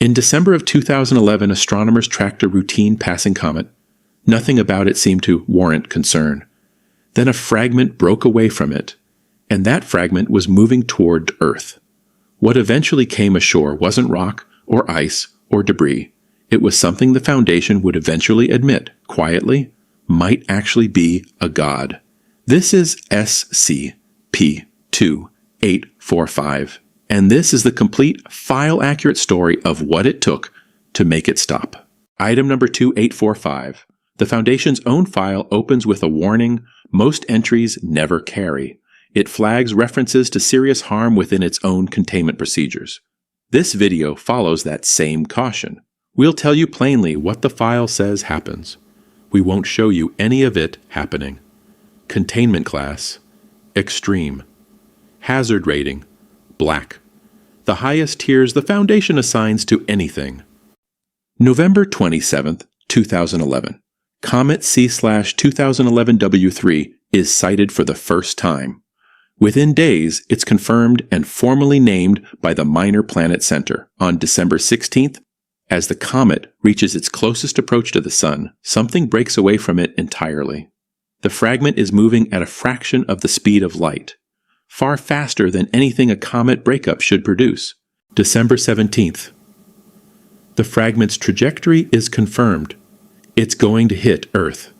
In December of 2011, astronomers tracked a routine passing comet. Nothing about it seemed to warrant concern. Then a fragment broke away from it, and that fragment was moving toward Earth. What eventually came ashore wasn't rock or ice or debris. It was something the Foundation would eventually admit, quietly, might actually be a god. This is SCP-2845, and this is the complete, file-accurate story of what it took to make it stop. Item number 2845. The Foundation's own file opens with a warning most entries never carry. It flags references to serious harm within its own containment procedures. This video follows that same caution. We'll tell you plainly what the file says happens. We won't show you any of it happening. Containment class, extreme. Hazard rating, black. The highest tiers the Foundation assigns to anything. November 27, 2011. Comet C/2011W3 is sighted for the first time. Within days, it's confirmed and formally named by the Minor Planet Center on December 16th. As the comet reaches its closest approach to the Sun, something breaks away from it entirely. The fragment is moving at a fraction of the speed of light, far faster than anything a comet breakup should produce. December 17th. The fragment's trajectory is confirmed. It's going to hit Earth.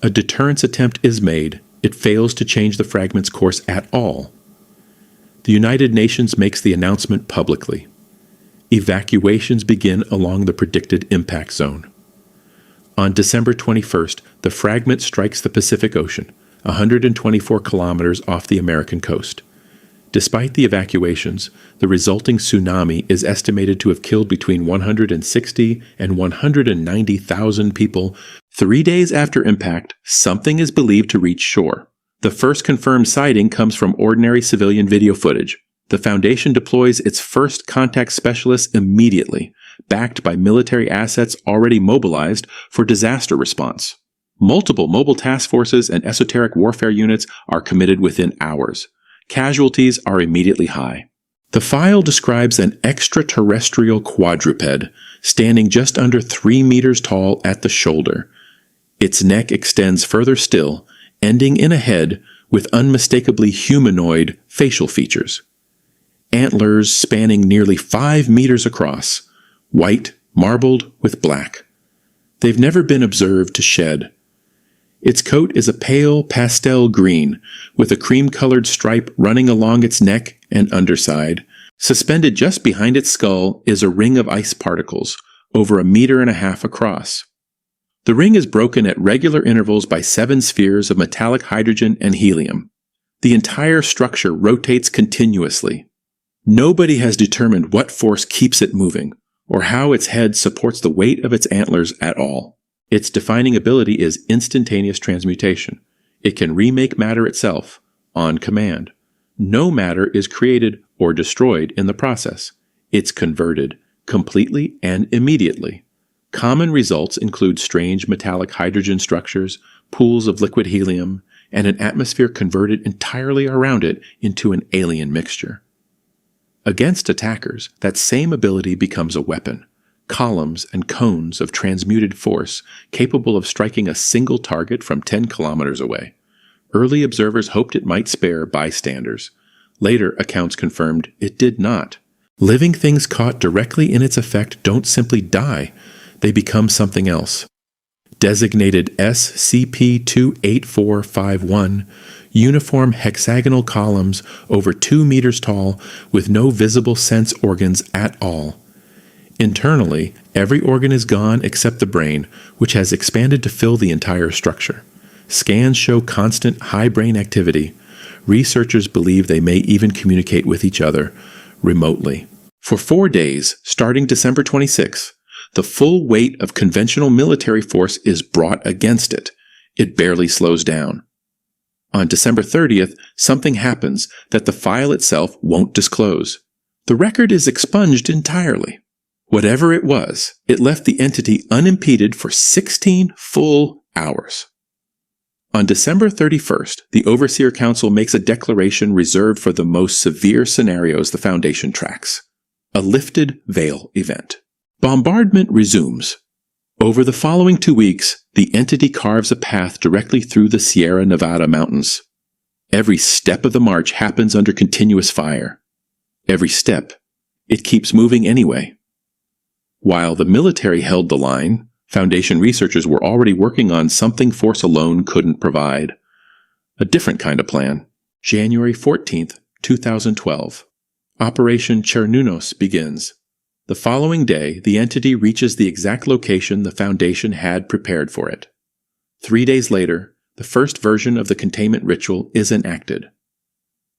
A deterrence attempt is made. It fails to change the fragment's course at all. The United Nations makes the announcement publicly. Evacuations begin along the predicted impact zone. On December 21st, the fragment strikes the Pacific Ocean, 124 kilometers off the American coast. Despite the evacuations, the resulting tsunami is estimated to have killed between 160 and 190,000 people. 3 days after impact, something is believed to reach shore. The first confirmed sighting comes from ordinary civilian video footage. The Foundation deploys its first contact specialists immediately, backed by military assets already mobilized for disaster response. Multiple mobile task forces and esoteric warfare units are committed within hours. Casualties are immediately high. The file describes an extraterrestrial quadruped standing just under 3 meters tall at the shoulder. Its neck extends further still, ending in a head with unmistakably humanoid facial features. Antlers spanning nearly 5 meters across, white, marbled with black. They've never been observed to shed. Its coat is a pale pastel green, with a cream-colored stripe running along its neck and underside. Suspended just behind its skull is a ring of ice particles, over 1.5 meters across. The ring is broken at regular intervals by 7 spheres of metallic hydrogen and helium. The entire structure rotates continuously. Nobody has determined what force keeps it moving, or how its head supports the weight of its antlers at all. Its defining ability is instantaneous transmutation. It can remake matter itself, on command. No matter is created or destroyed in the process. It's converted, completely and immediately. Common results include strange metallic hydrogen structures, pools of liquid helium, and an atmosphere converted entirely around it into an alien mixture. Against attackers, that same ability becomes a weapon. Columns and cones of transmuted force capable of striking a single target from 10 kilometers away. Early observers hoped it might spare bystanders. Later accounts confirmed it did not. Living things caught directly in its effect don't simply die, they become something else. Designated SCP-28451, uniform hexagonal columns over 2 meters tall with no visible sense organs at all. Internally, every organ is gone except the brain, which has expanded to fill the entire structure. Scans show constant high brain activity. Researchers believe they may even communicate with each other remotely. For 4 days, starting December 26, the full weight of conventional military force is brought against it. It barely slows down. On December 30th, something happens that the file itself won't disclose. The record is expunged entirely. Whatever it was, it left the entity unimpeded for 16 full hours. On December 31st, the Overseer Council makes a declaration reserved for the most severe scenarios the Foundation tracks. A lifted veil event. Bombardment resumes. Over the following 2 weeks, the entity carves a path directly through the Sierra Nevada mountains. Every step of the march happens under continuous fire. Every step, it keeps moving anyway. While the military held the line, Foundation researchers were already working on something force alone couldn't provide. A different kind of plan. January 14th, 2012. Operation Cernunnos begins. The following day, the entity reaches the exact location the Foundation had prepared for it. 3 days later, the first version of the containment ritual is enacted.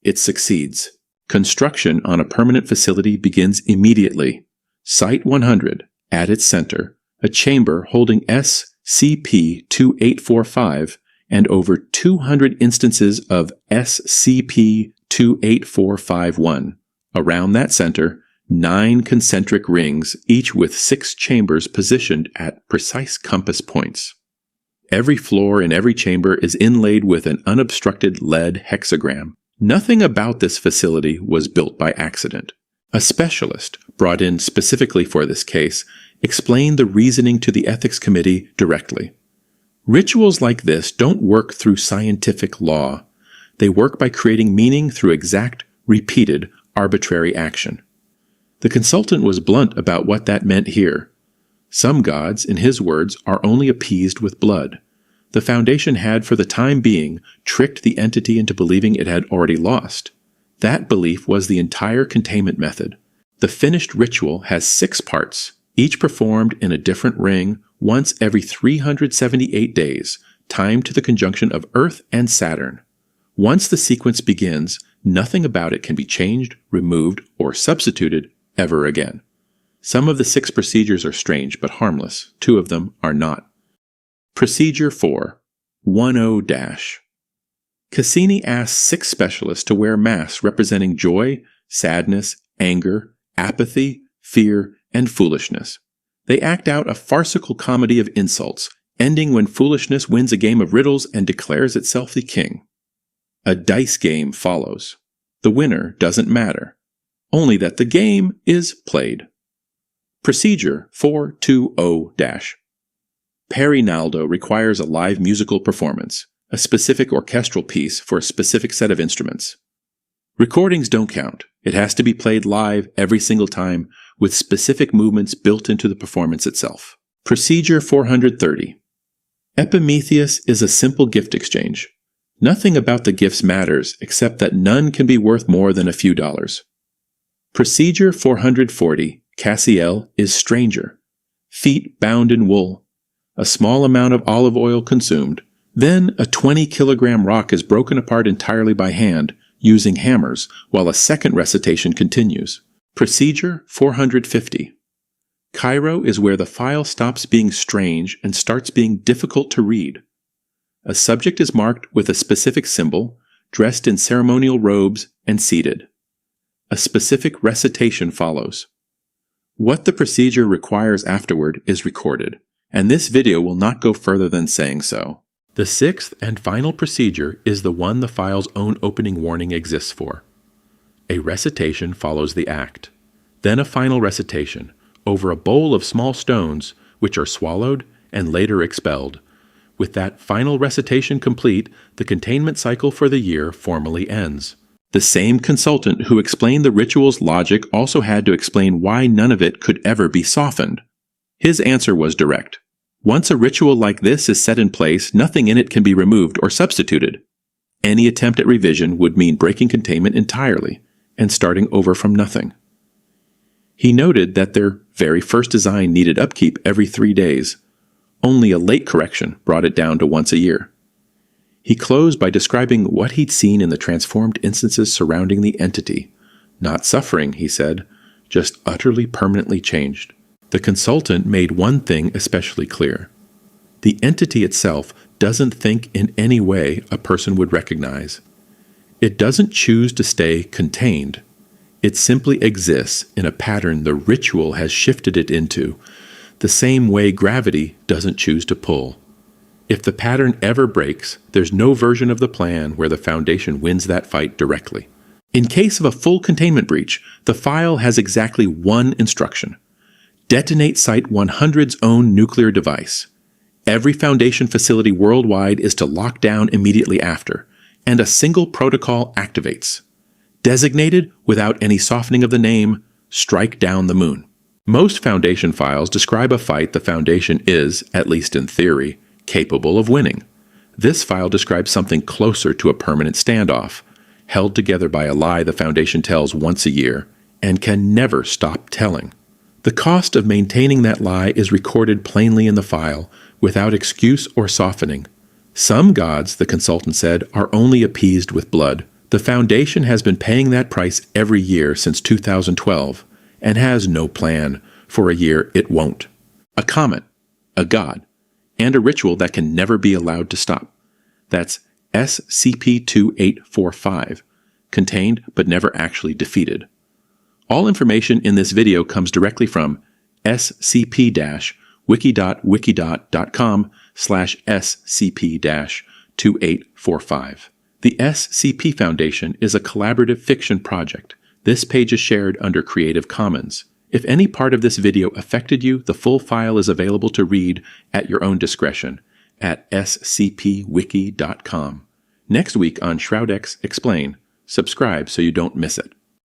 It succeeds. Construction on a permanent facility begins immediately. Site 100, at its center, a chamber holding SCP-2845 and over 200 instances of SCP-28451. Around that center, 9 concentric rings, each with 6 chambers positioned at precise compass points. Every floor in every chamber is inlaid with an unobstructed lead hexagram. Nothing about this facility was built by accident. A specialist, brought in specifically for this case, explained the reasoning to the ethics committee directly. Rituals like this don't work through scientific law. They work by creating meaning through exact, repeated, arbitrary action. The consultant was blunt about what that meant here. Some gods, in his words, are only appeased with blood. The Foundation had, for the time being, tricked the entity into believing it had already lost. That belief was the entire containment method. The finished ritual has 6 parts, each performed in a different ring once every 378 days, timed to the conjunction of Earth and Saturn. Once the sequence begins, nothing about it can be changed, removed, or substituted ever again. Some of the 6 procedures are strange but harmless. 2 of them are not. Procedure 4. 10-. Cassini asks 6 specialists to wear masks representing joy, sadness, anger, apathy, fear, and foolishness. They act out a farcical comedy of insults, ending when foolishness wins a game of riddles and declares itself the king. A dice game follows. The winner doesn't matter, only that the game is played. Procedure 420-. Perinaldo requires a live musical performance, a specific orchestral piece for a specific set of instruments. Recordings don't count. It has to be played live every single time with specific movements built into the performance itself. Procedure 430. Epimetheus is a simple gift exchange. Nothing about the gifts matters except that none can be worth more than a few dollars. Procedure 440. Cassiel is stranger. Feet bound in wool. A small amount of olive oil consumed. Then a 20-kilogram rock is broken apart entirely by hand, using hammers, while a second recitation continues. Procedure 450. Cairo is where the file stops being strange and starts being difficult to read. A subject is marked with a specific symbol, dressed in ceremonial robes, and seated. A specific recitation follows. What the procedure requires afterward is recorded, and this video will not go further than saying so. The 6th and final procedure is the one the file's own opening warning exists for. A recitation follows the act, then a final recitation over a bowl of small stones which are swallowed and later expelled. With that final recitation complete, the containment cycle for the year formally ends. The same consultant who explained the ritual's logic also had to explain why none of it could ever be softened. His answer was direct. Once a ritual like this is set in place, nothing in it can be removed or substituted. Any attempt at revision would mean breaking containment entirely and starting over from nothing. He noted that their very first design needed upkeep every 3 days. Only a late correction brought it down to once a year. He closed by describing what he'd seen in the transformed instances surrounding the entity. Not suffering, he said, just utterly permanently changed. The consultant made one thing especially clear. The entity itself doesn't think in any way a person would recognize. It doesn't choose to stay contained. It simply exists in a pattern the ritual has shifted it into, the same way gravity doesn't choose to pull. If the pattern ever breaks, there's no version of the plan where the Foundation wins that fight directly. In case of a full containment breach, the file has exactly one instruction. Detonate Site 100's own nuclear device. Every Foundation facility worldwide is to lock down immediately after, and a single protocol activates. Designated, without any softening of the name, Strike Down the Moon. Most Foundation files describe a fight the Foundation is, at least in theory, capable of winning. This file describes something closer to a permanent standoff, held together by a lie the Foundation tells once a year, and can never stop telling. The cost of maintaining that lie is recorded plainly in the file, without excuse or softening. Some gods, the consultant said, are only appeased with blood. The Foundation has been paying that price every year since 2012, and has no plan for a year it won't. A comet, a god, and a ritual that can never be allowed to stop. That's SCP-2845, contained but never actually defeated. All information in this video comes directly from scp-wiki.com/scp-2845. The SCP Foundation is a collaborative fiction project. This page is shared under Creative Commons. If any part of this video affected you, the full file is available to read at your own discretion at scpwiki.com. Next week on Shroudex Explain, subscribe so you don't miss it.